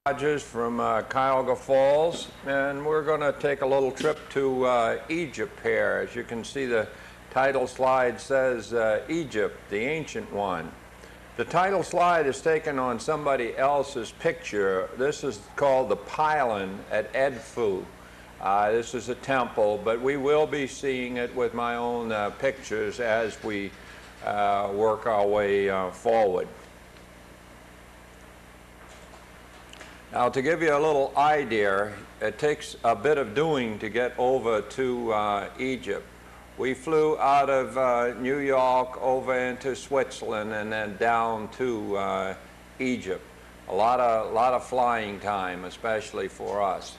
Rodgers from Cuyahoga Falls, and we're going to take a little trip to Egypt here. As you can see, the title slide says Egypt, the Ancient One. The title slide is taken on somebody else's picture. This is called the Pylon at Edfu. This is a temple, but we will be seeing it with my own pictures as we work our way forward. Now, to give you a little idea, it takes a bit of doing to get over to Egypt. We flew out of New York over into Switzerland and then down to Egypt. A lot of flying time, especially for us.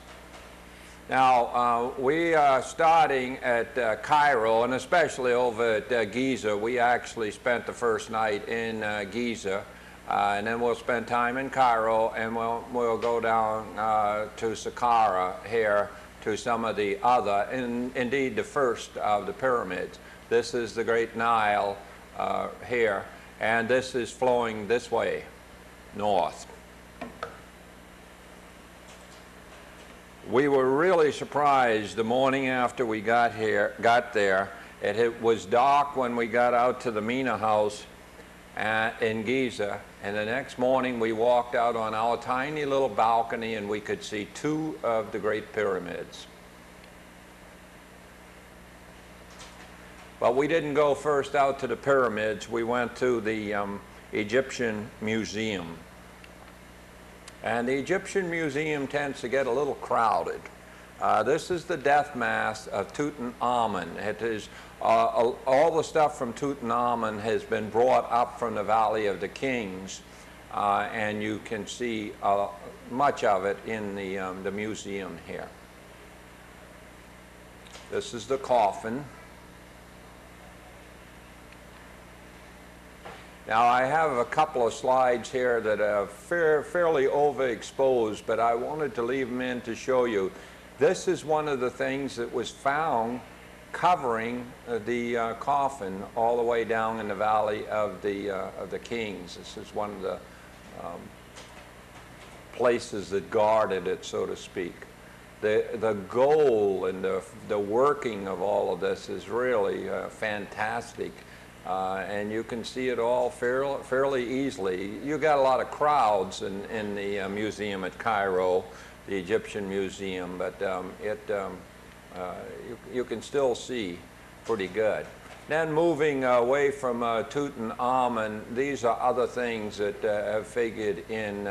Now, we are starting at Cairo, and especially over at Giza. We actually spent the first night in Giza. And then we'll spend time in Cairo, and we'll go down to Saqqara here to some of the other, and indeed the first of the pyramids. This is the Great Nile here, and this is flowing this way, north. We were really surprised the morning after we got there. It was dark when we got out to the Mina house in Giza, and the next morning we walked out on our tiny little balcony and we could see two of the great pyramids. But we didn't go first out to the pyramids. We went to the Egyptian Museum. And the Egyptian Museum tends to get a little crowded. This is the death mask of Tutankhamun. It is all the stuff from Tutankhamun has been brought up from the Valley of the Kings, and you can see much of it in the museum here. This is the coffin. Now, I have a couple of slides here that are fairly overexposed, but I wanted to leave them in to show you. This is one of the things that was found covering the coffin all the way down in the Valley of the Kings. This is one of the places that guarded it, so to speak. The goal and the working of all of this is really fantastic, and you can see it all fairly easily. You got a lot of crowds in the museum at Cairo, the Egyptian Museum, but you can still see pretty good. Then moving away from Tutankhamun, these are other things that have figured in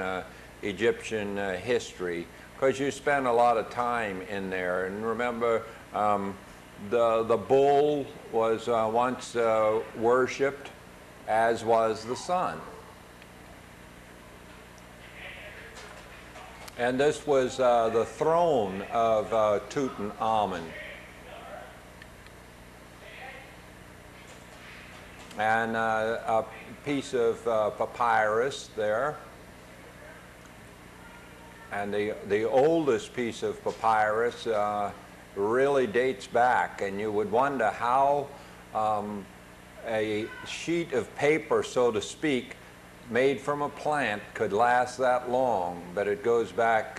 Egyptian history, because you spend a lot of time in there. And remember, the bull was once worshipped, as was the sun. And this was the throne of Tutankhamun. And a piece of papyrus there. And the oldest piece of papyrus really dates back. And you would wonder how a sheet of paper, so to speak, made from a plant could last that long, but it goes back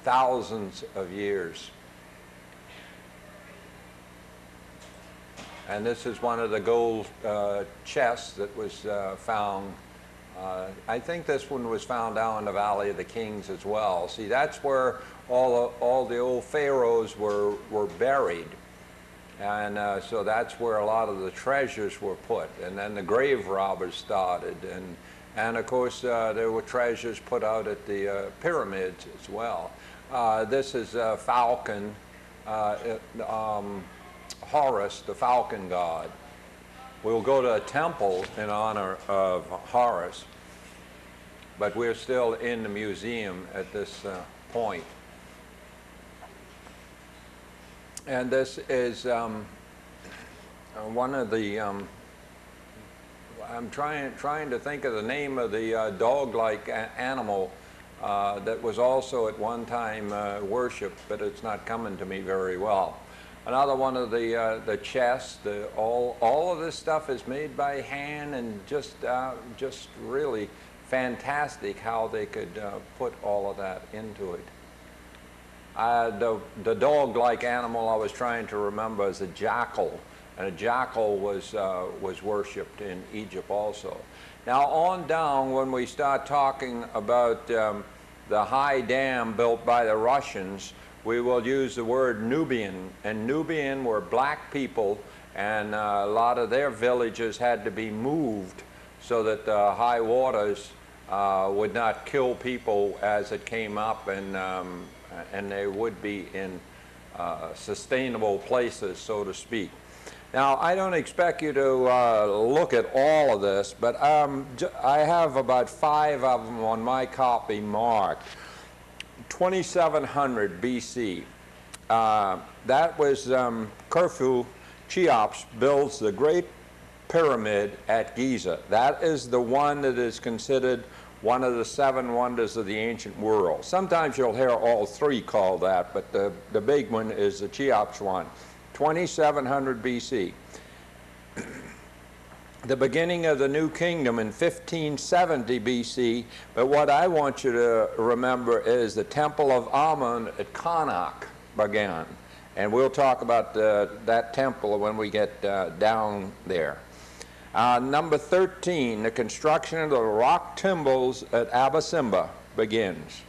thousands of years. And this is one of the gold chests that was found. I think this one was found down in the Valley of the Kings as well. See, that's where all the old pharaohs were buried. And so that's where a lot of the treasures were put. And then the grave robbers started. And of course, there were treasures put out at the pyramids as well. This is Falcon, Horus, the falcon god. We'll go to a temple in honor of Horus, but we're still in the museum at this point. And this is one of the, I'm trying to think of the name of the dog-like animal that was also at one time worshipped, but it's not coming to me very well. Another one of the chests. All of this stuff is made by hand and just really fantastic how they could put all of that into it. The dog-like animal I was trying to remember is a jackal, and a jackal was worshipped in Egypt also. Now on down, when we start talking about the high dam built by the Russians, we will use the word Nubian, and Nubian were black people, and a lot of their villages had to be moved so that the high waters would not kill people as it came up, and they would be in sustainable places, so to speak. Now, I don't expect you to look at all of this, but I have about 5 of them on my copy marked. 2700 BC. That was Khufu, Cheops builds the Great Pyramid at Giza. That is the one that is considered one of the 7 wonders of the ancient world. Sometimes you'll hear all 3 called that, but the big one is the Cheops one. 2700 BC. The beginning of the New Kingdom in 1570 BC, but what I want you to remember is the Temple of Amun at Karnak began. And we'll talk about that temple when we get down there. Number 13, the construction of the rock temples at Abysimba begins.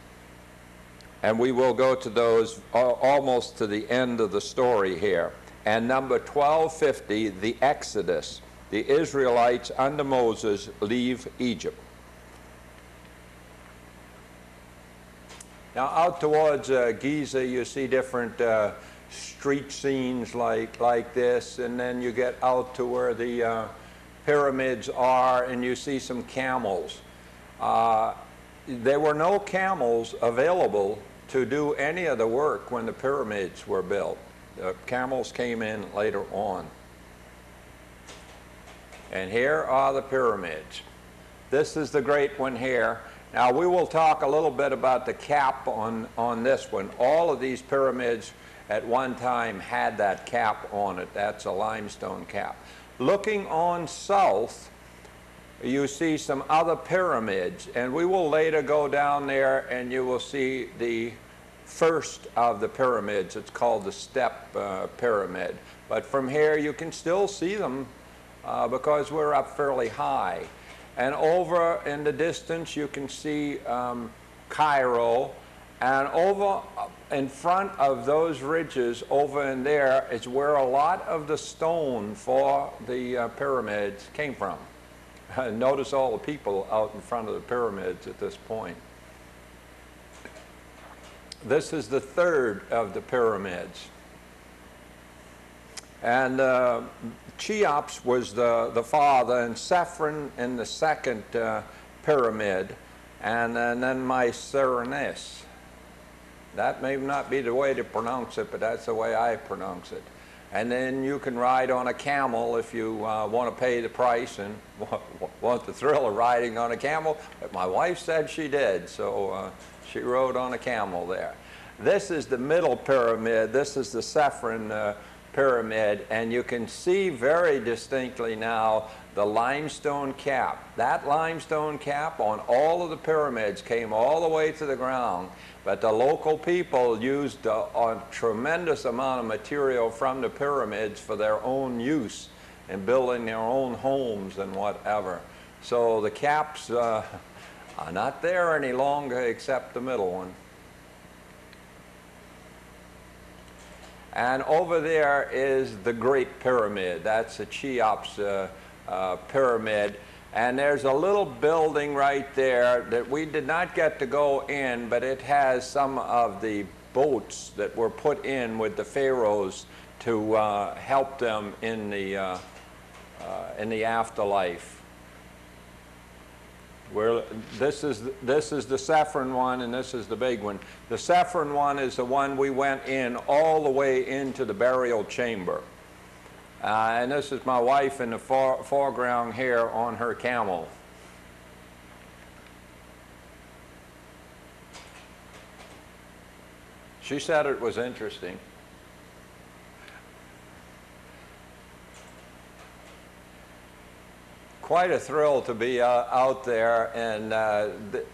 And we will go to those almost to the end of the story here. And number 1250, the Exodus. The Israelites under Moses leave Egypt. Now out towards Giza, you see different street scenes like this, and then you get out to where the pyramids are, and you see some camels. There were no camels available to do any of the work when the pyramids were built. The camels came in later on. And here are the pyramids. This is the great one here. Now we will talk a little bit about the cap on this one. All of these pyramids at one time had that cap on it. That's a limestone cap. Looking on south, you see some other pyramids, and we will later go down there and you will see the first of the pyramids. It's called the Step Pyramid. But from here you can still see them because we're up fairly high. And over in the distance you can see Cairo, and over in front of those ridges over in there is where a lot of the stone for the pyramids came from. Notice all the people out in front of the pyramids at this point. This is the third of the pyramids. And Cheops was the father, and Sephron in the second pyramid, and then Mycerinus. That may not be the way to pronounce it, but that's the way I pronounce it. And then you can ride on a camel if you want to pay the price and want the thrill of riding on a camel. But my wife said she did, so she rode on a camel there. This is the middle pyramid. This is the Sephron pyramid, and you can see very distinctly now the limestone cap. That limestone cap on all of the pyramids came all the way to the ground, but the local people used a tremendous amount of material from the pyramids for their own use in building their own homes and whatever. So the caps are not there any longer except the middle one. And over there is the Great Pyramid. That's the Cheops pyramid. And there's a little building right there that we did not get to go in, but it has some of the boats that were put in with the pharaohs to help them in the afterlife. Where this is the Sephron one, and this is the big one. The Sephron one is the one we went in all the way into the burial chamber. And this is my wife in the foreground here on her camel. She said it was interesting. quite a thrill to be out there, and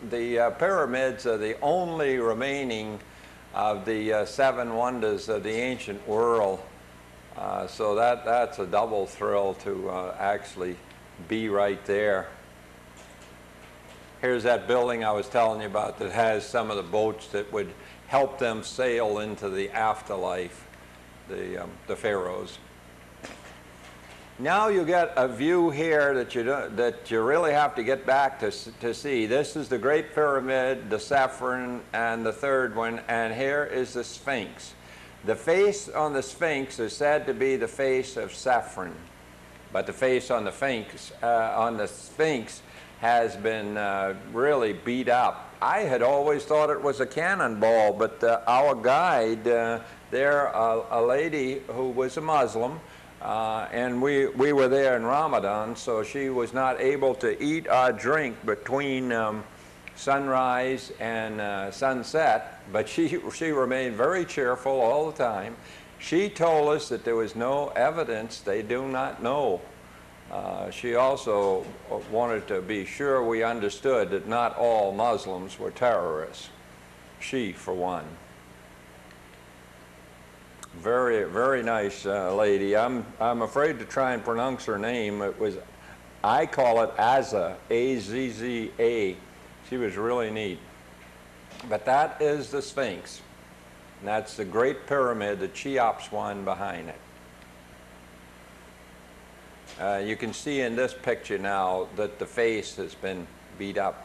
the pyramids are the only remaining of the 7 wonders of the ancient world. So that's a double thrill to actually be right there. Here's that building I was telling you about that has some of the boats that would help them sail into the afterlife, the pharaohs. Now you get a view here that you really have to get back to see. This is the Great Pyramid, the Saffron, and the third one, and here is the Sphinx. The face on the Sphinx is said to be the face of Saffron, but the face on the Sphinx has been really beat up. I had always thought it was a cannonball, but our guide there, a lady who was a Muslim, and we were there in Ramadan, so she was not able to eat or drink between sunrise and sunset, but she remained very cheerful all the time. She told us that there was no evidence, they do not know. She also wanted to be sure we understood that not all Muslims were terrorists. She, for one. Very, very nice lady. I'm afraid to try and pronounce her name. I call it Azza, A-Z-Z-A. She was really neat. But that is the Sphinx. And that's the Great Pyramid, the Cheops one behind it. You can see in this picture now that the face has been beat up.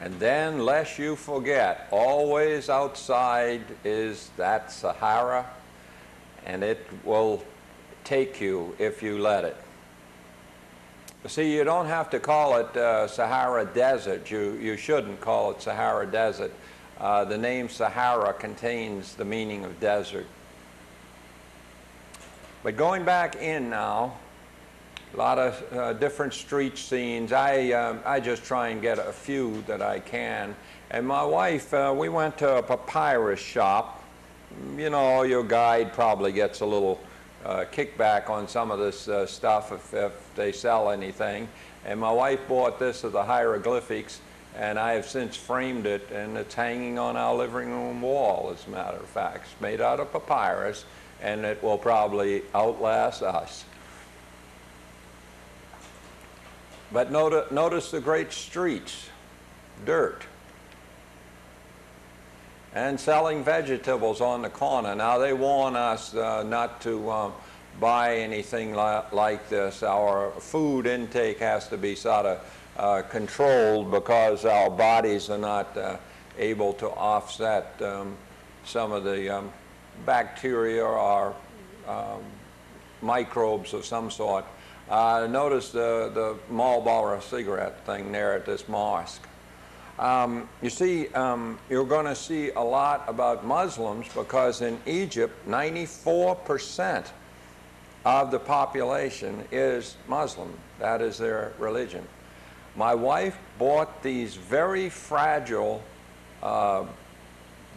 And then, lest you forget, always outside is that Sahara, and it will take you if you let it. See, you don't have to call it Sahara Desert. You shouldn't call it Sahara Desert. The name Sahara contains the meaning of desert. But going back in now, a lot of different street scenes. I just try and get a few that I can. And my wife, we went to a papyrus shop. You know, your guide probably gets a little kickback on some of this stuff if they sell anything. And my wife bought this of the hieroglyphics, and I have since framed it, and it's hanging on our living room wall, as a matter of fact. It's made out of papyrus, and it will probably outlast us. But notice the great streets, dirt, and selling vegetables on the corner. Now they warn us not to buy anything like this. Our food intake has to be sort of controlled because our bodies are not able to offset some of the bacteria or microbes of some sort. Notice the Marlboro cigarette thing there at this mosque. You see, you're going to see a lot about Muslims because in Egypt, 94% of the population is Muslim. That is their religion. My wife bought these very fragile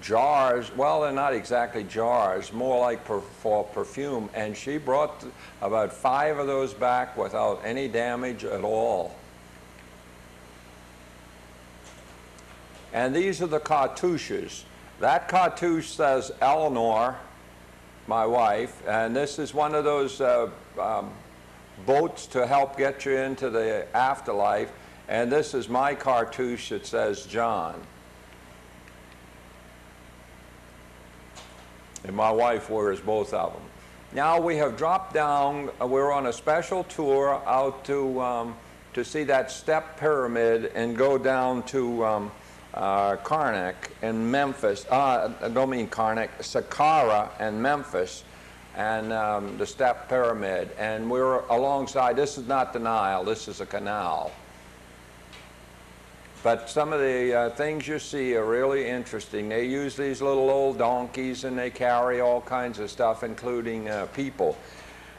jars. Well, they're not exactly jars, more like for perfume, and she brought about 5 of those back without any damage at all. And these are the cartouches. That cartouche says Eleanor, my wife, and this is one of those boats to help get you into the afterlife, and this is my cartouche that says John. And my wife wears both of them. Now we have dropped down, we're on a special tour out to see that step pyramid and go down to Karnak and Memphis. I don't mean Karnak, Saqqara and Memphis, and the step pyramid. And we're alongside, this is not the Nile, this is a canal. But some of the things you see are really interesting. They use these little old donkeys and they carry all kinds of stuff, including people.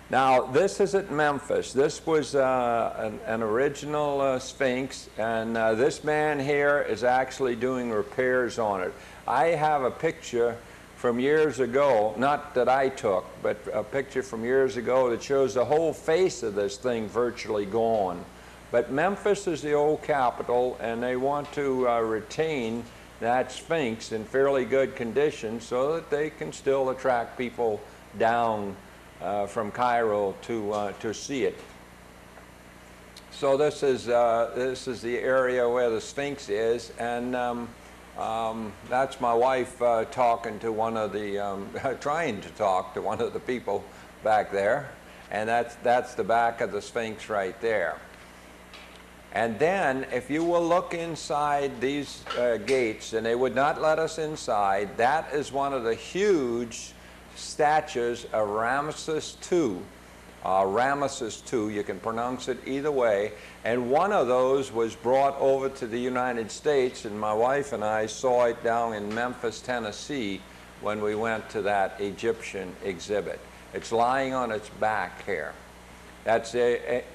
Now, this is at Memphis. This was an original Sphinx, and this man here is actually doing repairs on it. I have a picture from years ago, not that I took, but a picture from years ago that shows the whole face of this thing virtually gone. But Memphis is the old capital, and they want to retain that Sphinx in fairly good condition so that they can still attract people down from Cairo to see it. So this is the area where the Sphinx is, and that's my wife talking to one of the, trying to talk to one of the people back there, and that's the back of the Sphinx right there. And then, if you will look inside these gates, and they would not let us inside, that is one of the huge statues of Ramesses II. Ramesses II, you can pronounce it either way, and one of those was brought over to the United States, and my wife and I saw it down in Memphis, Tennessee, when we went to that Egyptian exhibit. It's lying on its back here. That's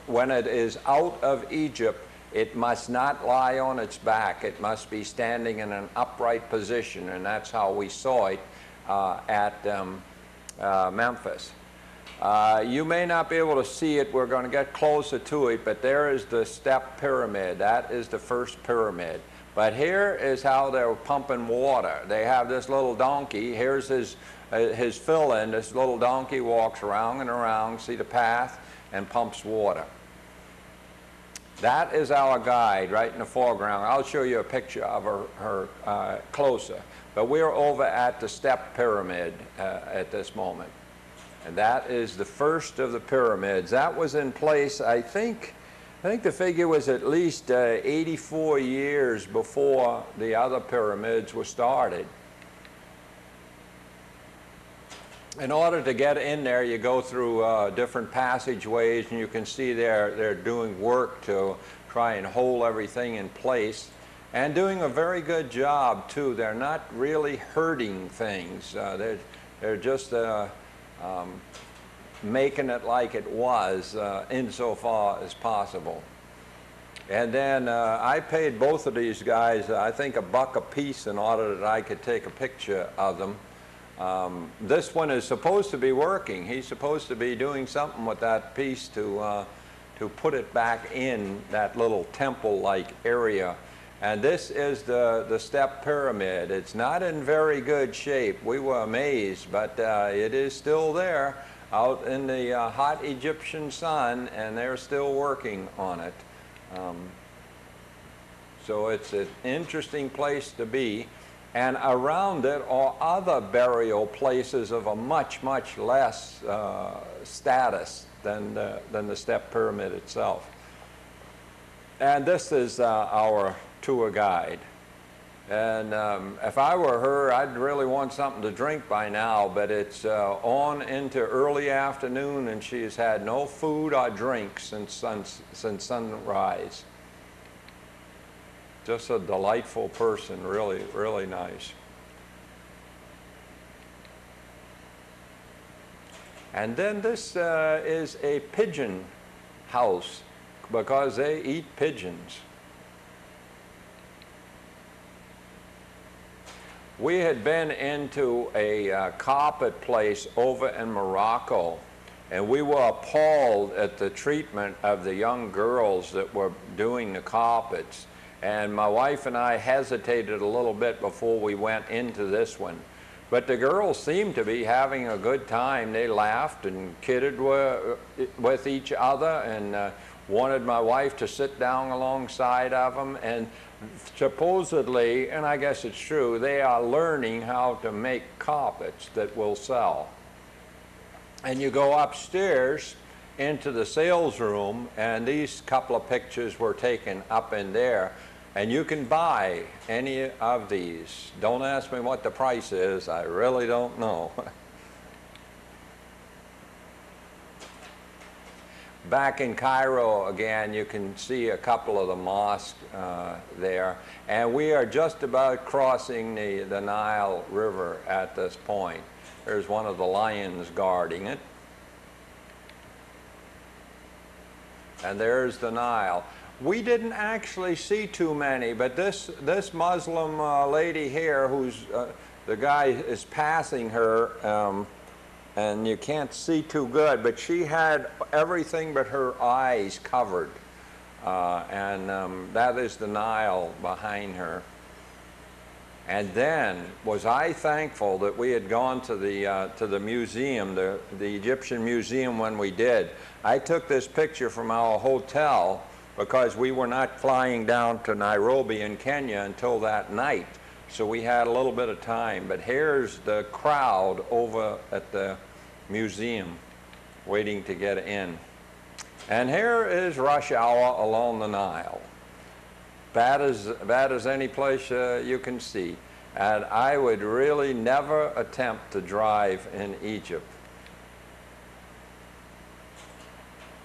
when it is out of Egypt, it must not lie on its back. It must be standing in an upright position, and that's how we saw it at Memphis. You may not be able to see it. We're going to get closer to it, but there is the step pyramid. That is the first pyramid. But here is how they're pumping water. They have this little donkey. Here's his fill-in. This little donkey walks around and around, see the path, and pumps water. That is our guide right in the foreground. I'll show you a picture of her closer. But we're over at the step pyramid at this moment. And that is the first of the pyramids. That was in place, I think the figure was at least 84 years before the other pyramids were started. In order to get in there, you go through different passageways, and you can see they're doing work to try and hold everything in place, and doing a very good job too. They're not really hurting things. They're just making it like it was insofar as possible. And then I paid both of these guys, I think, $1 a piece in order that I could take a picture of them. This one is supposed to be working. He's supposed to be doing something with that piece to put it back in that little temple-like area. And this is the step pyramid. It's not in very good shape. We were amazed, but it is still there out in the hot Egyptian sun, and they're still working on it. So it's an interesting place to be. And around it are other burial places of a much, much less status than the step pyramid itself. And this is our tour guide. And if I were her, I'd really want something to drink by now, but it's on into early afternoon, and she's had no food or drink since sunrise. Just a delightful person, really, really nice. And then this is a pigeon house, because they eat pigeons. We had been into a carpet place over in Morocco, and we were appalled at the treatment of the young girls that were doing the carpets. And my wife and I hesitated a little bit before we went into this one. But the girls seemed to be having a good time. They laughed and kidded with each other, and wanted my wife to sit down alongside of them. And supposedly, and I guess it's true, they are learning how to make carpets that will sell. And you go upstairs into the sales room, and these couple of pictures were taken up in there. And you can buy any of these. Don't ask me what the price is. I really don't know. Back in Cairo again, you can see a couple of the mosques there. And we are just about crossing the Nile River at this point. There's one of the lions guarding it. And there's the Nile. we didn't actually see too many, but this Muslim lady here, who's the guy is passing her, and you can't see too good, but she had everything but her eyes covered, and that is the Nile behind her. And then was I thankful that we had gone to the museum, the Egyptian museum, when we did. I took this picture from our hotel because we were not flying down to Nairobi in Kenya until that night. So we had a little bit of time. But here's the crowd over at the museum waiting to get in. And here is rush hour along the Nile. Bad as any place you can see. And I would really never attempt to drive in Egypt.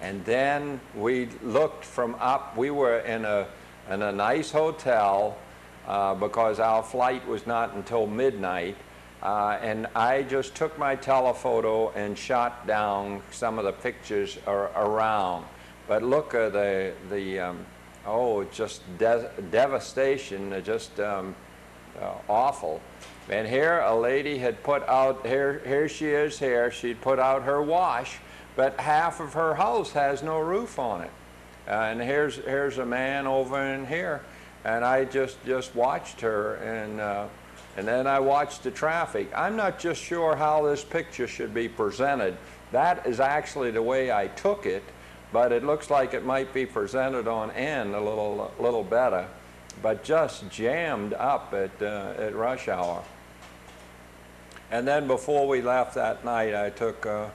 And then we looked from up. We were in a nice hotel because our flight was not until midnight. And I just took my telephoto and shot down some of the pictures around. But look at oh, just devastation, just awful. And here a lady had put out, here she is here, she'd put out her wash, but half of her house has no roof on it. And here's a man over in here, and I just watched her, and then I watched the traffic. I'm not just sure how this picture should be presented. That is actually the way I took it, but it looks like it might be presented on end a little better, but just jammed up at rush hour. And then before we left that night, I took a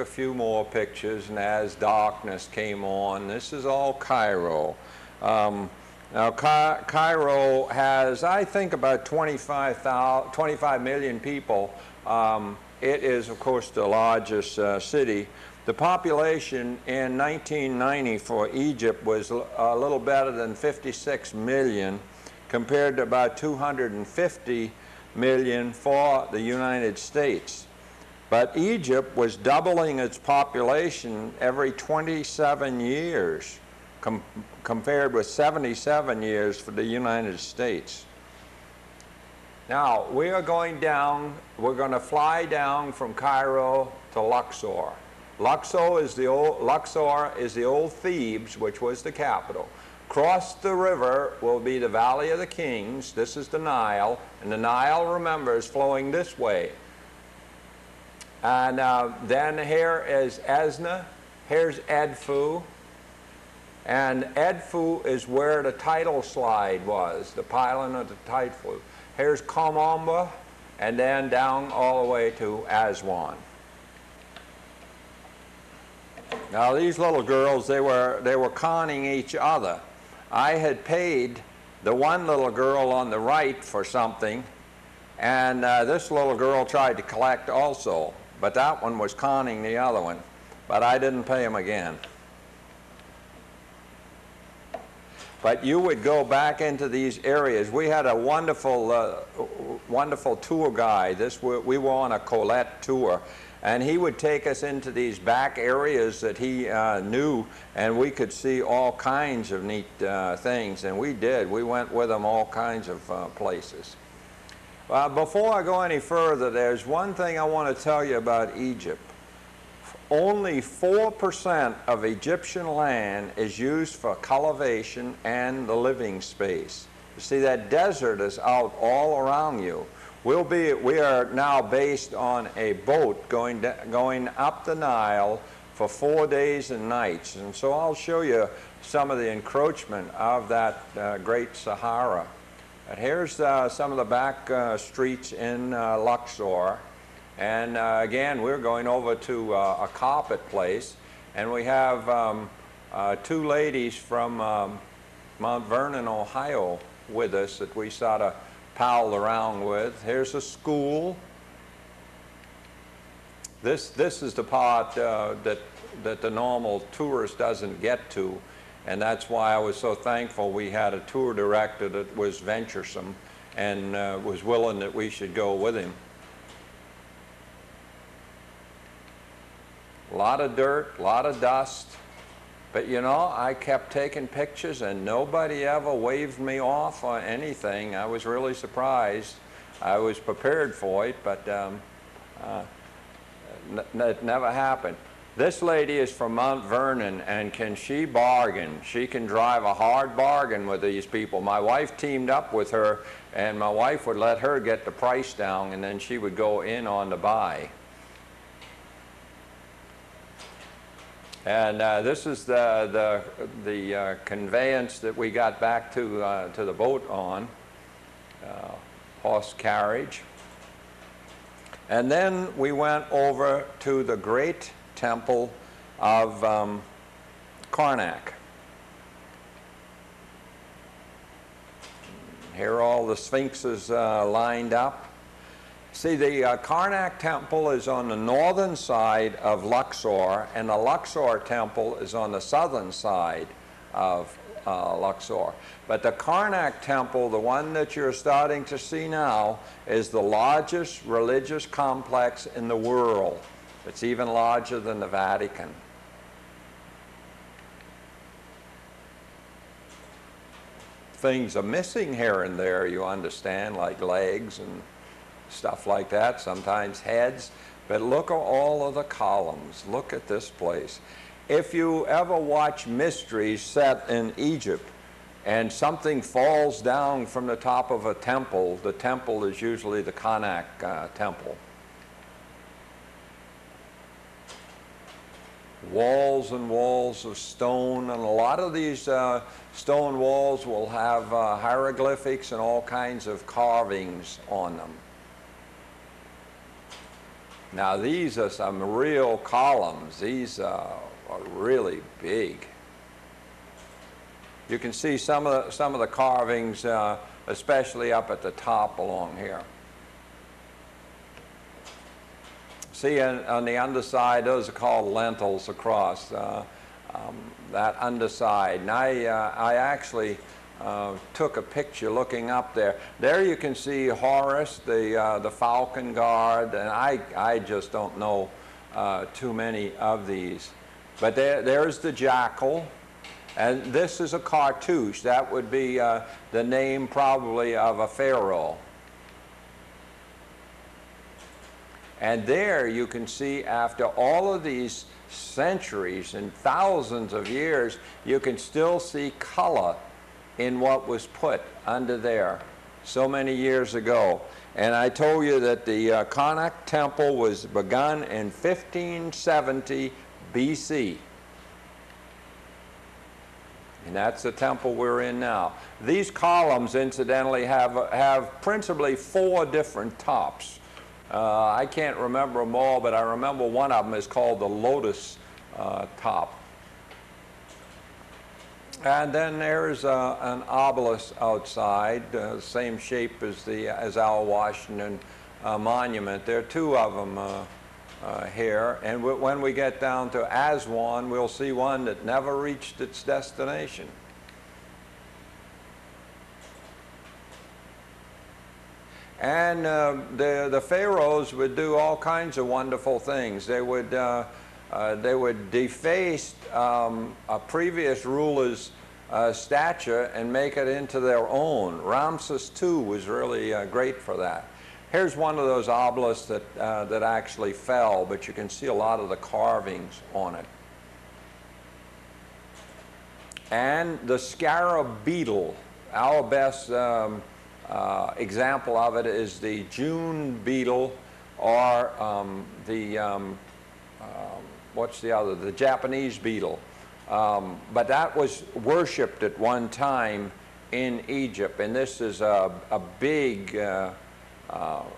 few more pictures, and as darkness came on, this is all Cairo. Now Cairo has, I think, about 25 million people. It is, of course, the largest city. The population in 1990 for Egypt was a little better than 56 million, compared to about 250 million for the United States. But Egypt was doubling its population every 27 years, compared with 77 years for the United States. Now, we are going down, we're going to fly down from Cairo to Luxor. Luxor is the old Thebes, which was the capital. Across the river will be the Valley of the Kings. This is the Nile, and the Nile, remember, is flowing this way. And then here is Esna, here's Edfu, and Edfu is where the tidal slide was, the pylon of the tidal. Here's Komomba, and then down all the way to Aswan. Now these little girls, they were conning each other. I had paid the one little girl on the right for something, and this little girl tried to collect also, but that one was conning the other one, but I didn't pay him again. But you would go back into these areas. We had a wonderful, wonderful tour guide. We were on a Colette tour, and he would take us into these back areas that he knew, and we could see all kinds of neat things, and we did. We went with him all kinds of places. Before I go any further, there's one thing I want to tell you about Egypt. Only 4% of Egyptian land is used for cultivation and the living space. You see, that desert is out all around you. We are now based on a boat going up the Nile for 4 days and nights. And so I'll show you some of the encroachment of that great Sahara. And here's some of the back streets in Luxor. And again, we're going over to a carpet place, and we have two ladies from Mount Vernon, Ohio with us that we sort of palled around with. Here's a school. This is the part that the normal tourist doesn't get to, and that's why I was so thankful we had a tour director that was venturesome and was willing that we should go with him. A lot of dirt, a lot of dust, But you know, I kept taking pictures and nobody ever waved me off or anything. I was really surprised. I was prepared for it, but it never happened. This lady is from Mount Vernon, and can she bargain? She can drive a hard bargain with these people. My wife teamed up with her, and my wife would let her get the price down, and then she would go in on the buy. And this is the conveyance that we got back to the boat on, horse carriage. And then we went over to the great temple of Karnak. Here are all the sphinxes lined up. See, the Karnak temple is on the northern side of Luxor, and the Luxor temple is on the southern side of Luxor. But the Karnak temple, the one that you're starting to see now, is the largest religious complex in the world. It's even larger than the Vatican. Things are missing here and there, you understand, like legs and stuff like that, sometimes heads. But look at all of the columns. Look at this place. If you ever watch mysteries set in Egypt and something falls down from the top of a temple, the temple is usually the Karnak temple. Walls and walls of stone, and a lot of these stone walls will have hieroglyphics and all kinds of carvings on them. Now these are some real columns. These are really big. You can see some of the carvings, especially up at the top along here. See, on the underside, those are called lentils across that underside. And I actually took a picture looking up there. There you can see Horus, the falcon guard, and I just don't know too many of these. But there's the jackal, and this is a cartouche. That would be the name probably of a pharaoh. And there you can see, after all of these centuries and thousands of years, you can still see color in what was put under there so many years ago. And I told you that the Karnak temple was begun in 1570 BC. And that's the temple we're in now. These columns, incidentally, have principally 4 different tops. I can't remember them all, but I remember one of them is called the lotus top. And then there's an obelisk outside, same shape as our Washington monument. There are 2 of them here, and when we get down to Aswan, we'll see one that never reached its destination. And the pharaohs would do all kinds of wonderful things. They would deface a previous ruler's stature and make it into their own. Ramses II was really great for that. Here's one of those obelisks that actually fell, but you can see a lot of the carvings on it. And the scarab beetle, our best example of it is the June beetle, or what's the other? The Japanese beetle. But that was worshipped at one time in Egypt, and this is a big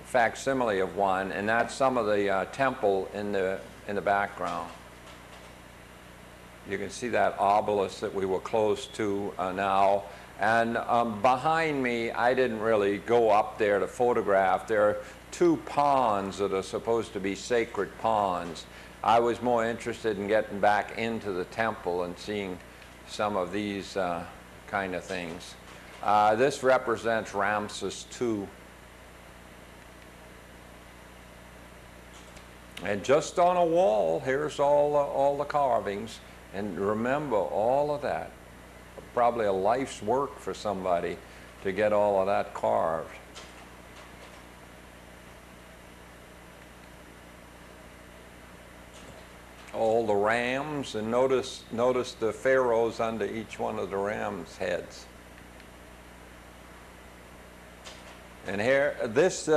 facsimile of one, and that's some of the temple in the background. You can see that obelisk that we were close to now. And behind me, I didn't really go up there to photograph. There are 2 ponds that are supposed to be sacred ponds. I was more interested in getting back into the temple and seeing some of these kind of things. This represents Ramses II. And just on a wall, here's all the carvings. And remember all of that. Probably a life's work for somebody to get all of that carved. All the rams, and notice the pharaohs under each one of the rams' heads. And here, this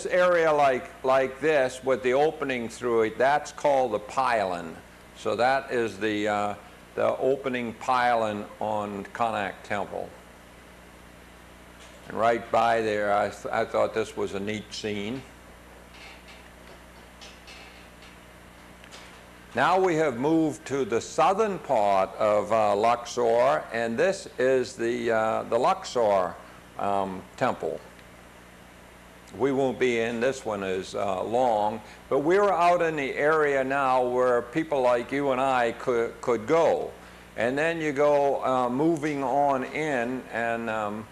area like this with the opening through it, that's called the pylon. So that is the opening pylon on Karnak Temple. And right by there, I thought this was a neat scene. Now we have moved to the southern part of Luxor, and this is the Luxor temple. We won't be in this one as long, but we're out in the area now where people like you and I could go. And then you go moving on in, and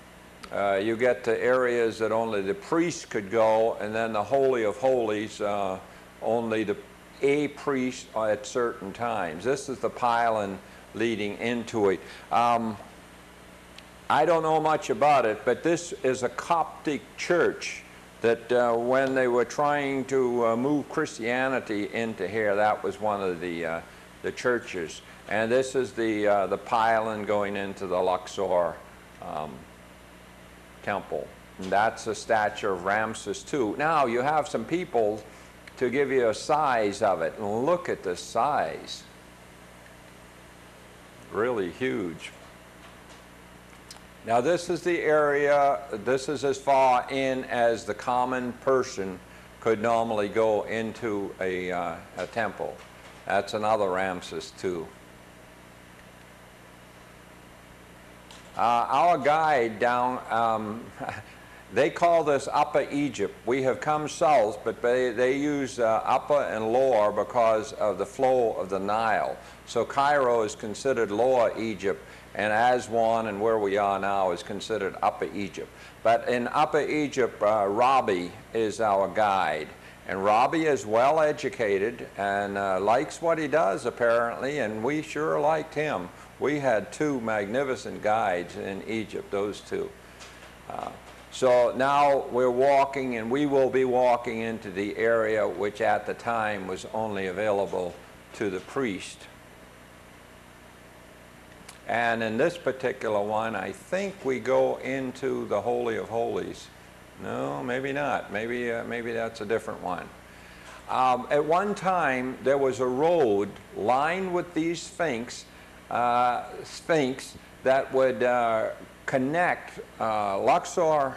you get to areas that only the priests could go, and then the Holy of Holies, only a priest at certain times. This is the pylon leading into it. I don't know much about it, but this is a Coptic church that when they were trying to move Christianity into here, that was one of the churches. And this is the pylon going into the Luxor temple. And that's a statue of Ramses II. Now you have some people to give you a size of it. And look at the size. Really huge. Now this is the area, this is as far in as the common person could normally go into a temple. That's another Ramses II. Our guide down, they call this Upper Egypt. We have come south, but they use Upper and Lower because of the flow of the Nile. So Cairo is considered Lower Egypt, and Aswan and where we are now is considered Upper Egypt. But in Upper Egypt, Robbie is our guide. And Robbie is well educated and likes what he does apparently, and we sure liked him. We had two magnificent guides in Egypt, those two. So now we're walking, and we will be walking into the area which at the time was only available to the priest. And in this particular one, I think we go into the Holy of Holies. No, maybe not. Maybe that's a different one. At one time, there was a road lined with these sphinx that would connect Luxor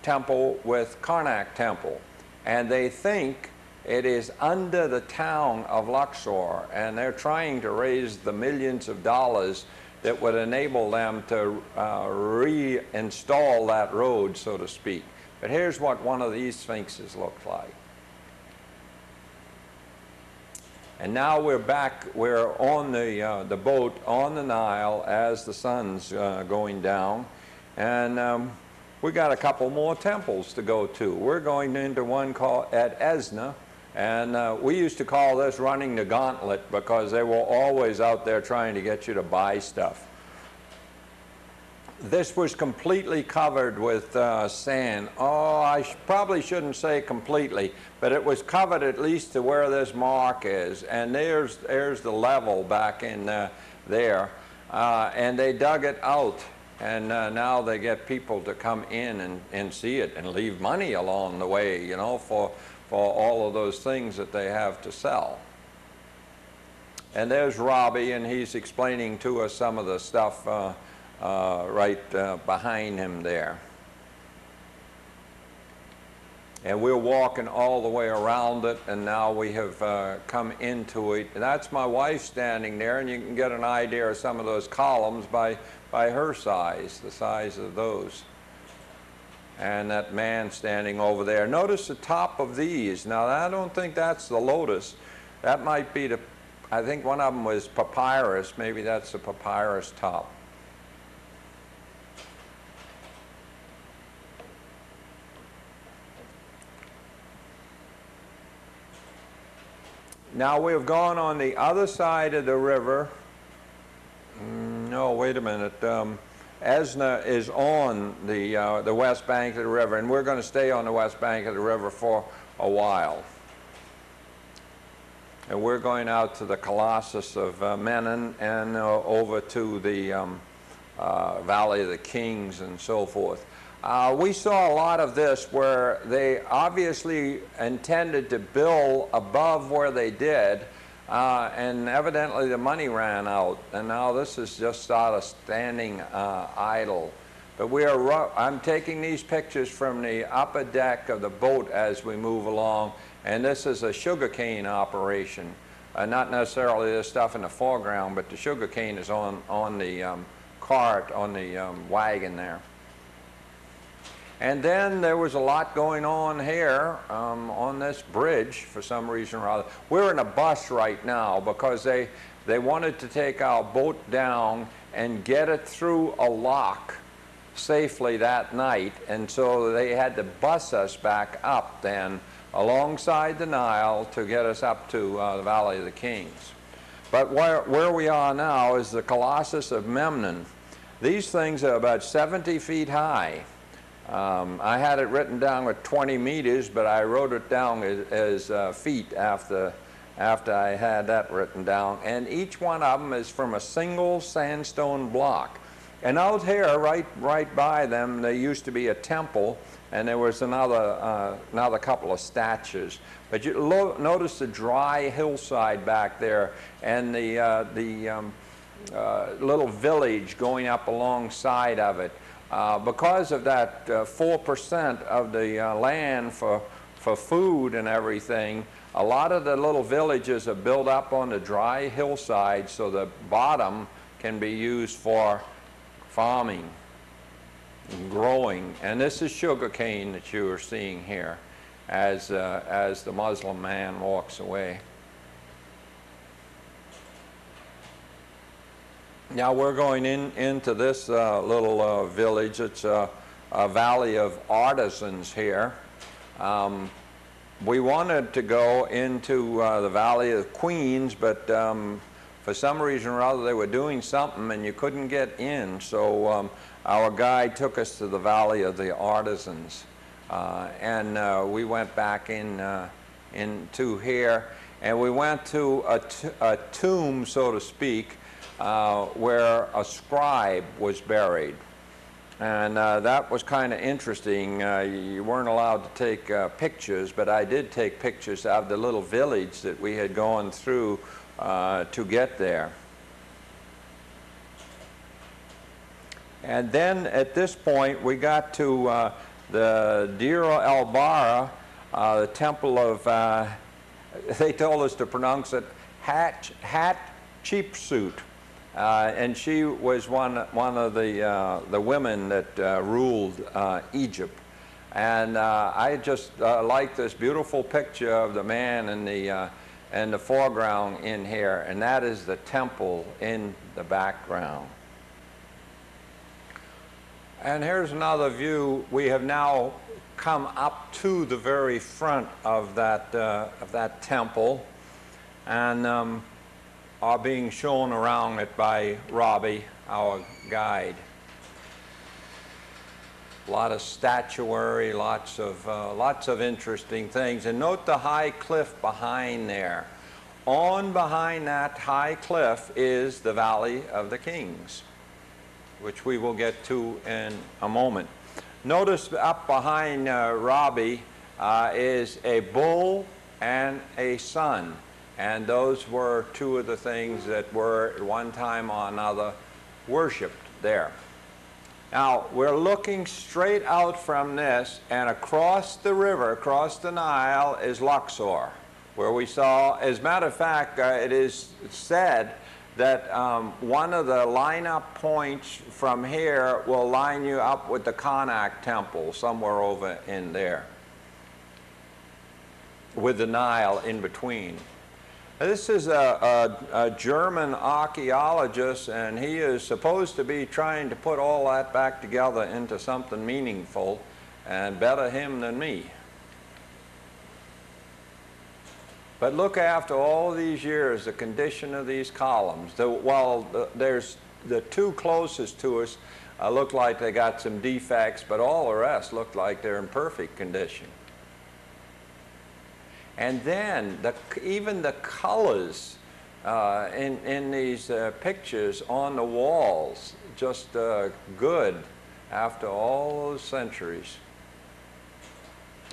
Temple with Karnak Temple. And they think it is under the town of Luxor, and they're trying to raise the millions of dollars that would enable them to reinstall that road, so to speak. But here's what one of these sphinxes looked like. And now we're back, we're on the boat on the Nile as the sun's going down. And we got a couple more temples to go to. We're going into one called at Esna. And we used to call this running the gauntlet because they were always out there trying to get you to buy stuff. This was completely covered with sand. Oh, I probably shouldn't say completely, but it was covered at least to where this mark is. And there's the level back in there. And they dug it out. And now they get people to come in and see it and leave money along the way, you know, for all of those things that they have to sell. And there's Robbie, and he's explaining to us some of the stuff right behind him there. And we're walking all the way around it, and now we have come into it. And that's my wife standing there, and you can get an idea of some of those columns by her size, the size of those. And that man standing over there. Notice the top of these. Now, I don't think that's the lotus. That might be I think one of them was papyrus. Maybe that's the papyrus top. Now we have gone on the other side of the river. No, wait a minute. Esna is on the west bank of the river, and we're going to stay on the west bank of the river for a while. And we're going out to the Colossus of Menon and over to the Valley of the Kings and so forth. We saw a lot of this where they obviously intended to build above where they did, and evidently the money ran out, and now this is just sort of standing idle. But I'm taking these pictures from the upper deck of the boat as we move along, and this is a sugarcane operation. Not necessarily the stuff in the foreground, but the sugarcane is on the cart, on the wagon there. And then there was a lot going on here on this bridge for some reason or other. We're in a bus right now because they wanted to take our boat down and get it through a lock safely that night, and so they had to bus us back up then alongside the Nile to get us up to the Valley of the Kings. But where we are now is the Colossus of Memnon. These things are about 70 feet high. I had it written down with 20 meters, but I wrote it down as feet after I had that written down. And each one of them is from a single sandstone block. And out here, right by them, there used to be a temple, and there was another couple of statues. But you notice the dry hillside back there, and the little village going up alongside of it. Because of that 4% of the land for food and everything, a lot of the little villages are built up on the dry hillside, so the bottom can be used for farming and growing. And this is sugarcane that you are seeing here as the Muslim man walks away. Now we're going into this little village. It's a valley of artisans here. We wanted to go into the Valley of Queens, but for some reason or other they were doing something and you couldn't get in. So our guide took us to the Valley of the Artisans. And we went back into here, and we went to a tomb, so to speak, where a scribe was buried. And that was kind of interesting. You weren't allowed to take pictures, but I did take pictures of the little village that we had gone through to get there. And then at this point we got to the Deir el-Bara, the temple of, they told us to pronounce it Hatshepsut. And she was one of the women that ruled Egypt. And I just like this beautiful picture of the man in the foreground in here, and that is the temple in the background. And here's another view. We have now come up to the very front of that temple, and are being shown around it by Robbie, our guide. A lot of statuary, lots of interesting things. And note the high cliff behind there. On behind that high cliff is the Valley of the Kings, which we will get to in a moment. Notice up behind Robbie is a bull and a sun. And those were two of the things that were at one time or another worshipped there. Now, we're looking straight out from this, and across the river, across the Nile, is Luxor, where we saw, as a matter of fact, it is said that one of the line-up points from here will line you up with the Karnak temple, somewhere over in there, with the Nile in between. This is a German archaeologist, and he is supposed to be trying to put all that back together into something meaningful, and better him than me. But look, after all these years, the condition of these columns. There's the two closest to us look like they got some defects, but all the rest look like they're in perfect condition. And then even the colors in these pictures on the walls, just good after all those centuries.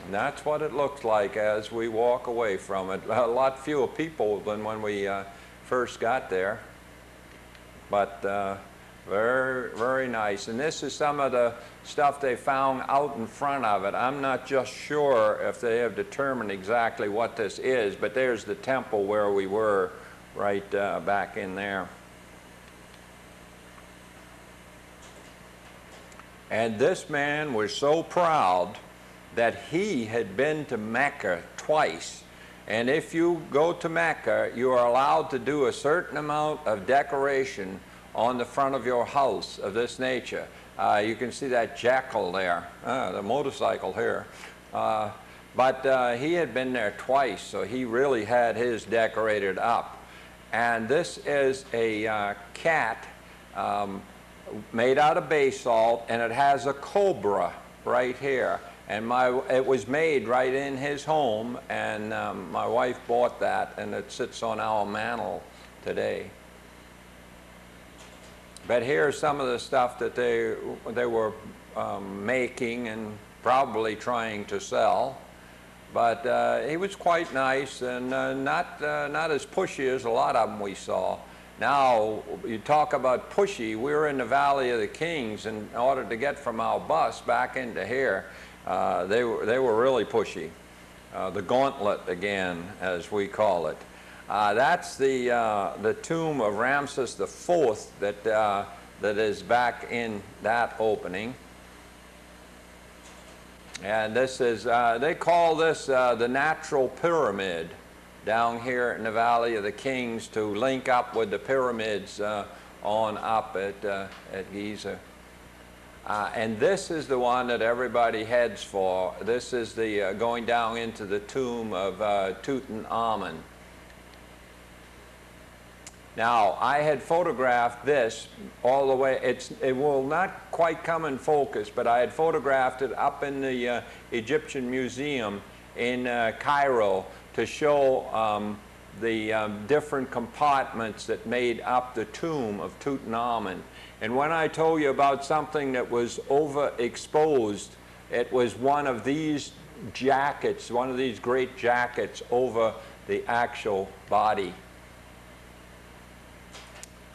And that's what it looks like as we walk away from it. A lot fewer people than when we first got there, but very, very nice. And this is some of the stuff they found out in front of it. I'm not just sure if they have determined exactly what this is, but there's the temple where we were, right back in there. And this man was so proud that he had been to Mecca twice. And if you go to Mecca, you are allowed to do a certain amount of decoration on the front of your house of this nature. You can see that jackal there, the motorcycle here. But he had been there twice, so he really had his decorated up. And this is a cat made out of basalt, and it has a cobra right here. And it was made right in his home, and my wife bought that, and it sits on our mantle today. But here's some of the stuff that they were making and probably trying to sell. But he was quite nice and not as pushy as a lot of them we saw. Now, you talk about pushy, we were in the Valley of the Kings, and in order to get from our bus back into here, they were really pushy. The gauntlet, again, as we call it. That's the tomb of Ramses IV that is back in that opening. And this is, they call this the natural pyramid down here in the Valley of the Kings to link up with the pyramids on up at Giza. And this is the one that everybody heads for. This is the going down into the tomb of Tutankhamun. Now, I had photographed this all the way. It will not quite come in focus, but I had photographed it up in the Egyptian Museum in Cairo to show the different compartments that made up the tomb of Tutankhamun. And when I told you about something that was overexposed, it was one of these jackets, one of these great jackets over the actual body.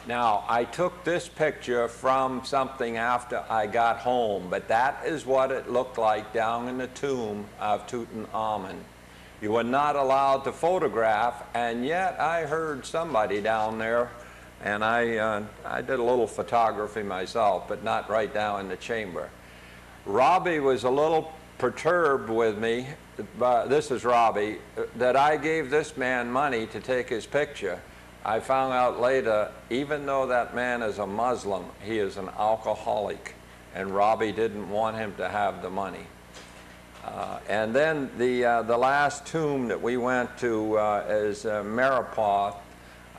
Now, I took this picture from something after I got home, but that is what it looked like down in the tomb of Tutankhamun. You were not allowed to photograph, and yet I heard somebody down there, and I did a little photography myself, but not right down in the chamber. Robbie was a little perturbed with me, this is Robbie, that I gave this man money to take his picture. I found out later, even though that man is a Muslim, he is an alcoholic, and Robbie didn't want him to have the money. And then the last tomb that we went to is Marapoth.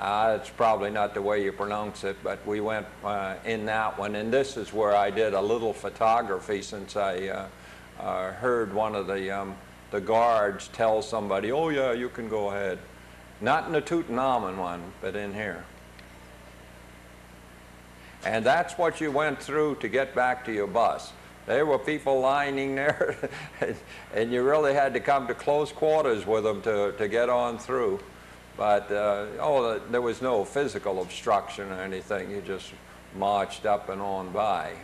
It's probably not the way you pronounce it, but we went in that one, and this is where I did a little photography, since I heard one of the guards tell somebody, "Oh yeah, you can go ahead." Not in the Tutankhamun one, but in here. And that's what you went through to get back to your bus. There were people lining there, and you really had to come to close quarters with them to get on through. But, there was no physical obstruction or anything. You just marched up and on by.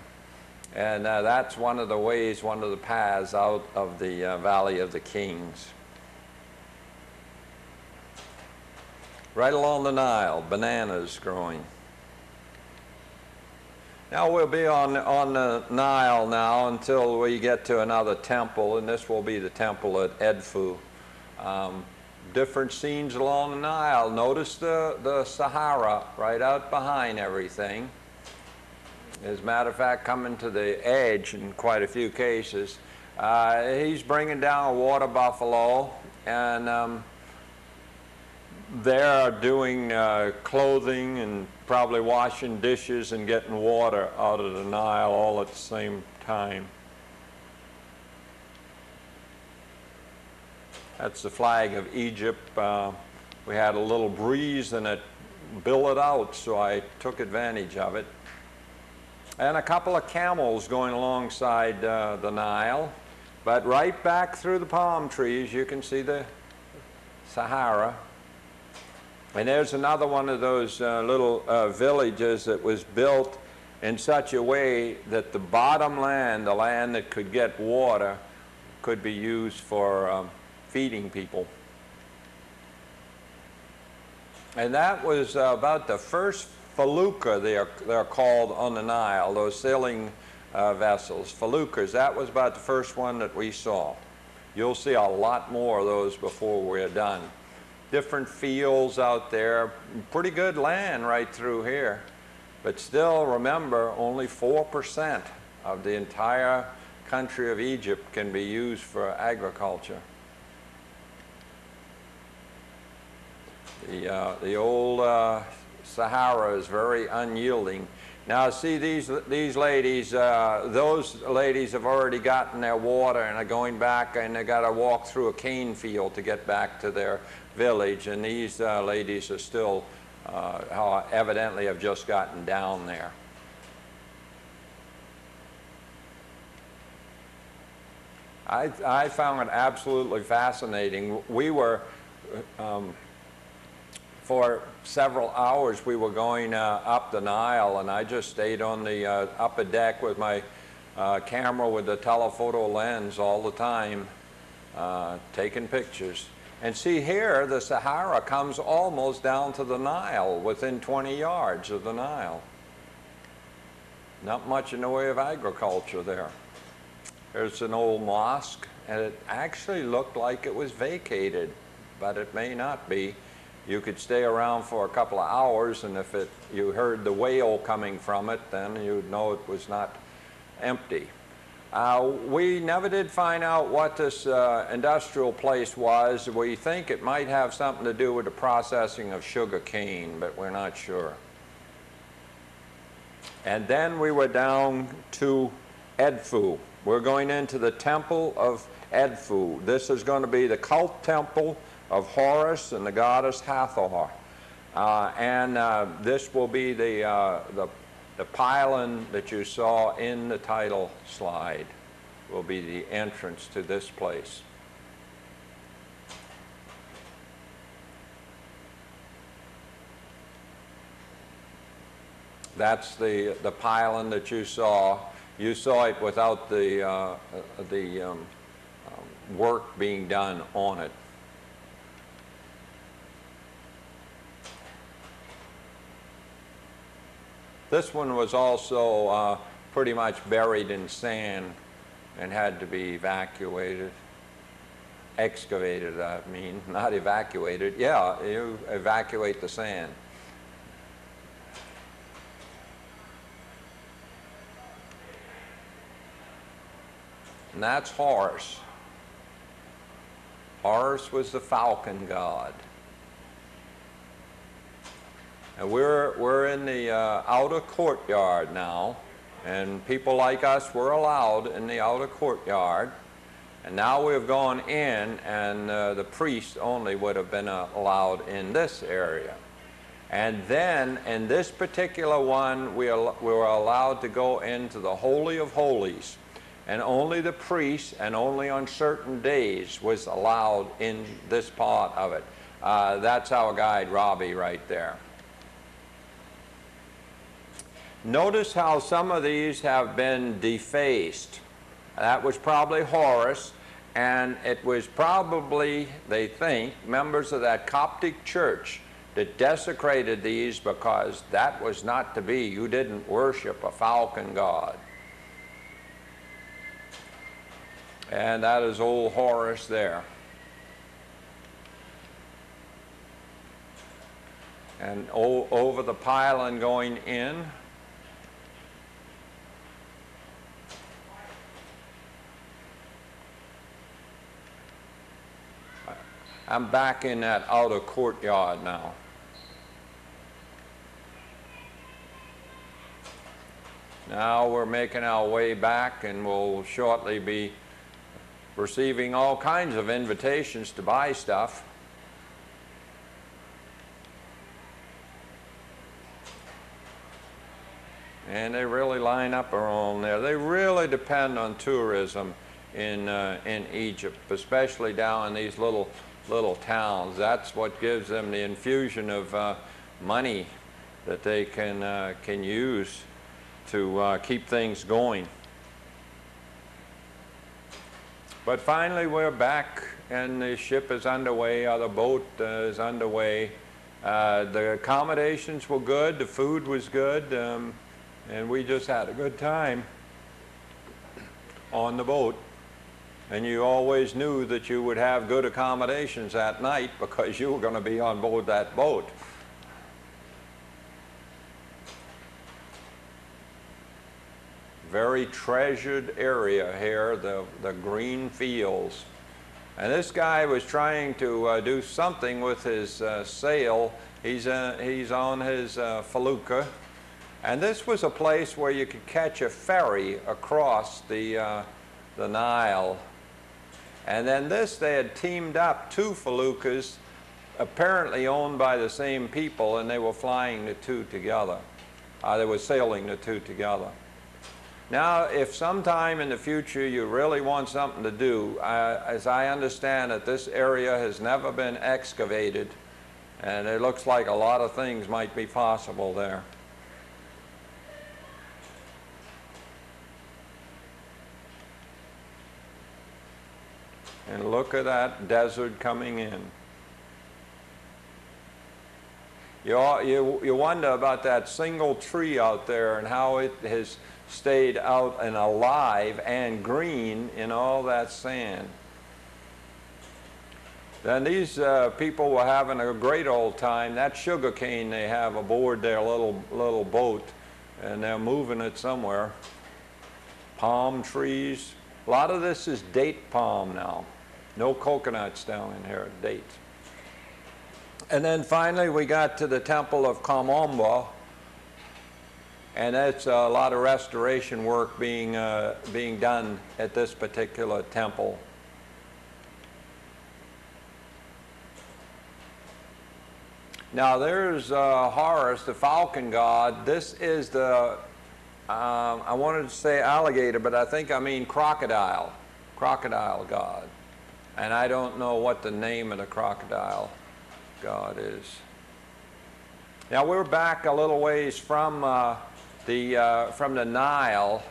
And that's one of the ways, one of the paths out of the Valley of the Kings. Right along the Nile, bananas growing. Now we'll be on the Nile now until we get to another temple, and this will be the temple at Edfu. Different scenes along the Nile. Notice the Sahara right out behind everything. As a matter of fact, coming to the edge in quite a few cases. He's bringing down a water buffalo, and they're doing clothing and probably washing dishes and getting water out of the Nile all at the same time. That's the flag of Egypt. We had a little breeze and it billowed out, so I took advantage of it. And a couple of camels going alongside the Nile. But right back through the palm trees, you can see the Sahara. And there's another one of those little villages that was built in such a way that the bottom land, the land that could get water, could be used for feeding people. And that was about the first felucca, they're called, on the Nile, those sailing vessels, feluccas. That was about the first one that we saw. You'll see a lot more of those before we're done. Different fields out there, pretty good land right through here. But still, remember, only 4% of the entire country of Egypt can be used for agriculture. The old Sahara is very unyielding. Now see these ladies, those ladies have already gotten their water and are going back, and they got to walk through a cane field to get back to their village, and these ladies are still evidently have just gotten down there. I found it absolutely fascinating. We were for several hours we were going up the Nile, and I just stayed on the upper deck with my camera with the telephoto lens all the time, taking pictures. And see here, the Sahara comes almost down to the Nile, within 20 yards of the Nile. Not much in the way of agriculture there. There's an old mosque, and it actually looked like it was vacated, but it may not be. You could stay around for a couple of hours, and if you heard the wail coming from it, then you'd know it was not empty. We never did find out what this industrial place was. We think it might have something to do with the processing of sugar cane, but we're not sure. And then we were down to Edfu. We're going into the temple of Edfu. This is going to be the cult temple of Horus and the goddess Hathor. This will be the pylon that you saw in the title slide, will be the entrance to this place. That's the pylon that you saw. You saw it without the work being done on it. This one was also pretty much buried in sand and had to be evacuated. Excavated, I mean, not evacuated. Yeah, you evacuate the sand. And that's Horus. Horus was the falcon god. And we're in the outer courtyard now, and people like us were allowed in the outer courtyard. And now we've gone in, and the priests only would have been allowed in this area. And then in this particular one, we were allowed to go into the Holy of Holies. And only the priests, and only on certain days, was allowed in this part of it. That's our guide, Robbie, right there. Notice how some of these have been defaced. That was probably Horus, and it was probably, they think, members of that Coptic church that desecrated these, because that was not to be. You didn't worship a falcon god. And that is old Horus there. And over the pylon going in, I'm back in that outer courtyard now. Now we're making our way back, and we'll shortly be receiving all kinds of invitations to buy stuff. And they really line up around there. They really depend on tourism in Egypt, especially down in these little towns. That's what gives them the infusion of money that they can use to keep things going. But finally we're back, and the ship is underway, or the boat is underway. The accommodations were good, the food was good, and we just had a good time on the boat. And you always knew that you would have good accommodations at night because you were going to be on board that boat. Very treasured area here, the green fields. And this guy was trying to do something with his sail. He's on his felucca. And this was a place where you could catch a ferry across the Nile. And then they had teamed up two feluccas, apparently owned by the same people, and they were flying the two together. They were sailing the two together. Now, if sometime in the future you really want something to do, as I understand it, this area has never been excavated, and it looks like a lot of things might be possible there. And look at that desert coming in. You wonder about that single tree out there and how it has stayed out and alive and green in all that sand. Then these people were having a great old time. That sugar cane they have aboard their little boat, and they're moving it somewhere. Palm trees. A lot of this is date palm now. No coconuts down in here, dates. And then finally we got to the Temple of Kamomba, and that's a lot of restoration work being done at this particular temple. Now there's Horus, the falcon god. This is the, I wanted to say alligator, but I think I mean crocodile god. And I don't know what the name of the crocodile god is. Now we're back a little ways from the Nile.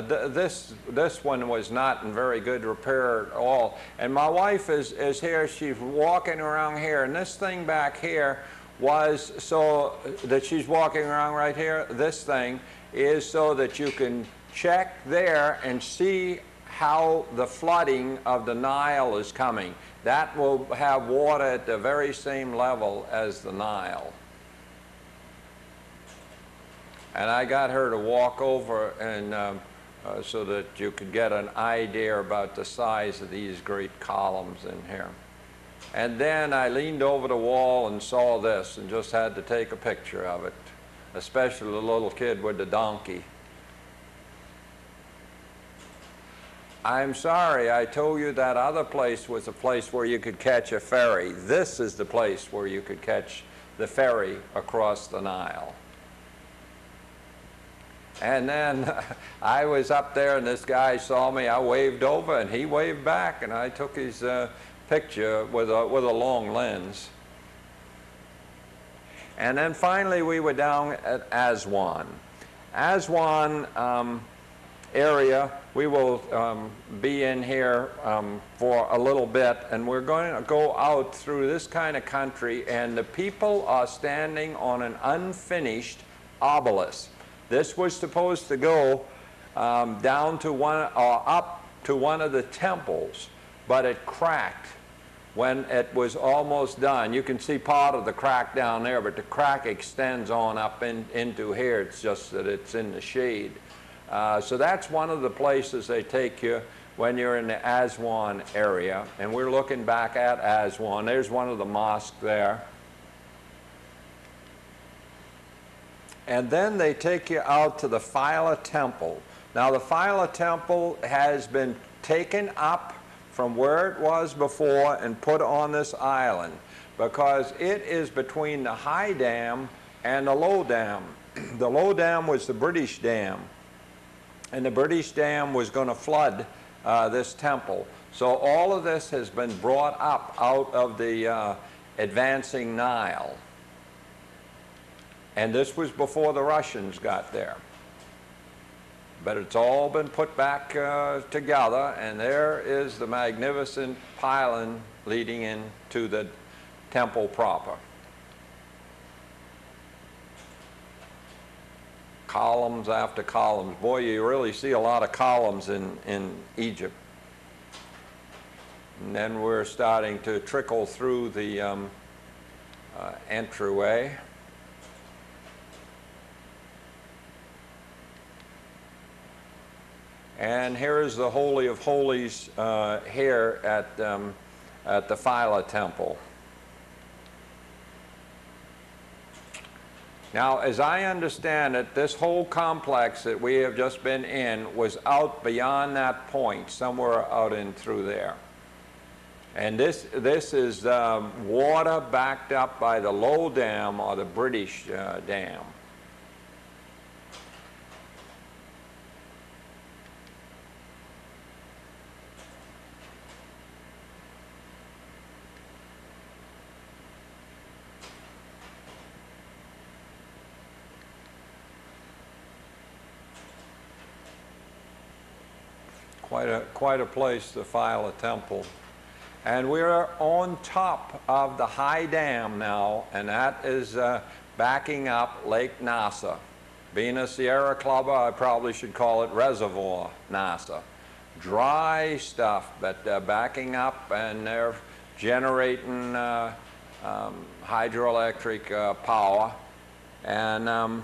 This one was not in very good repair at all. And my wife is here. She's walking around here, and this thing back here was so that she's walking around right here. This thing is so that you can check there and see how the flooding of the Nile is coming. That will have water at the very same level as the Nile. And I got her to walk over and so that you could get an idea about the size of these great columns in here. And then I leaned over the wall and saw this and just had to take a picture of it, especially the little kid with the donkey. I'm sorry, I told you that other place was a place where you could catch a ferry. This is the place where you could catch the ferry across the Nile. And then I was up there and this guy saw me. I waved over and he waved back, and I took his picture with a long lens. And then finally we were down at Aswan. Aswan area, we will be in here for a little bit, and we're going to go out through this kind of country, and the people are standing on an unfinished obelisk. This was supposed to go down to one, or up to one of the temples, but it cracked when it was almost done. You can see part of the crack down there, but the crack extends on up into here. It's just that it's in the shade. So that's one of the places they take you when you're in the Aswan area. And we're looking back at Aswan. There's one of the mosques there. And then they take you out to the Phila Temple. Now the Phila Temple has been taken up from where it was before and put on this island because it is between the high dam and the low dam. The low dam was the British dam, and the British dam was going to flood this temple. So all of this has been brought up out of the advancing Nile. And this was before the Russians got there. But it's all been put back together, and there is the magnificent pylon leading into the temple proper. Columns after columns. Boy, you really see a lot of columns in Egypt. And then we're starting to trickle through the entryway. And here is the Holy of Holies here at the Phila Temple. Now, as I understand it, this whole complex that we have just been in was out beyond that point, somewhere out in through there. And this is water backed up by the low dam or the British dam. Quite a place, the Phila Temple. And we're on top of the high dam now, and that is backing up Lake Nasser. Being a Sierra Clubber, I probably should call it Reservoir Nasser. Dry stuff, but backing up, and they're generating hydroelectric power. And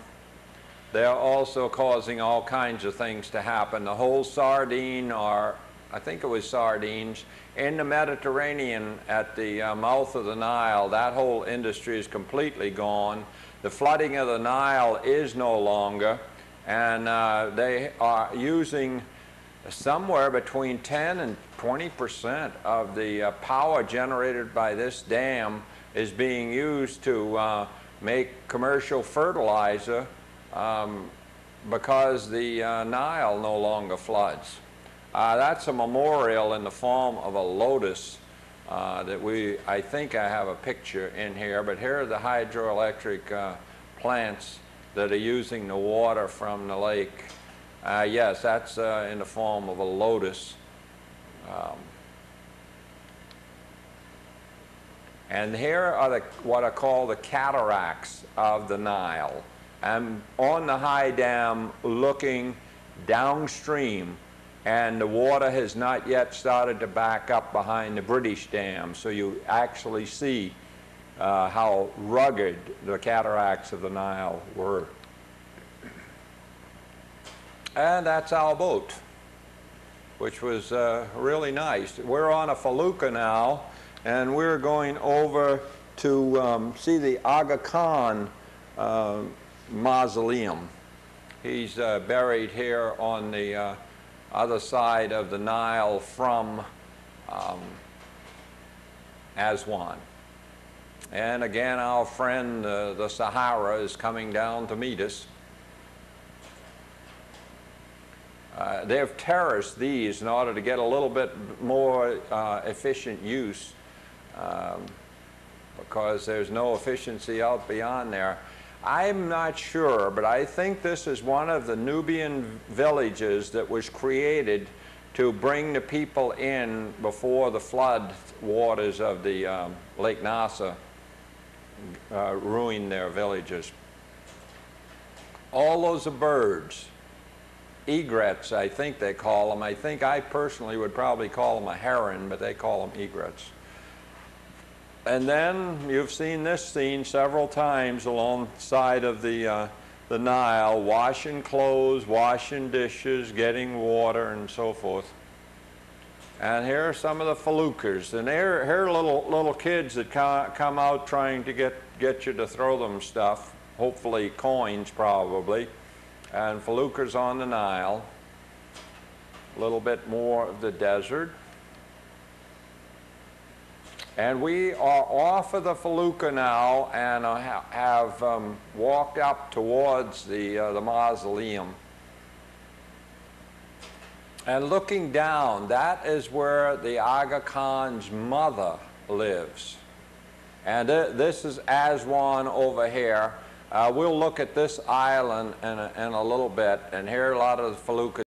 they're also causing all kinds of things to happen. The whole sardine, or I think it was sardines, in the Mediterranean at the mouth of the Nile, that whole industry is completely gone. The flooding of the Nile is no longer, and they are using somewhere between 10 and 20% of the power generated by this dam is being used to make commercial fertilizer because the Nile no longer floods. That's a memorial in the form of a lotus that I think I have a picture in here, but here are the hydroelectric plants that are using the water from the lake. Yes, that's in the form of a lotus. And here are what are called the cataracts of the Nile. I'm on the high dam looking downstream, and the water has not yet started to back up behind the British dam, so you actually see how rugged the cataracts of the Nile were. And that's our boat, which was really nice. We're on a felucca now, and we're going over to see the Aga Khan mausoleum. He's buried here on the other side of the Nile from Aswan. And again, our friend the Sahara is coming down to meet us. They've terraced these in order to get a little bit more efficient use because there's no efficiency out beyond there. I'm not sure, but I think this is one of the Nubian villages that was created to bring the people in before the flood waters of the Lake Nasser ruined their villages. All those are birds. Egrets, I think they call them. I personally would probably call them a heron, but they call them egrets. And then you've seen this scene several times alongside of the Nile, washing clothes, washing dishes, getting water, and so forth. And here are some of the feluccas. And here are little kids that come out trying to get you to throw them stuff, hopefully coins probably. And feluccas on the Nile. A little bit more of the desert. And we are off of the felucca now and have walked up towards the mausoleum. And looking down, that is where the Aga Khan's mother lives. And this is Aswan over here. We'll look at this island in a little bit, and here are a lot of the feluccas.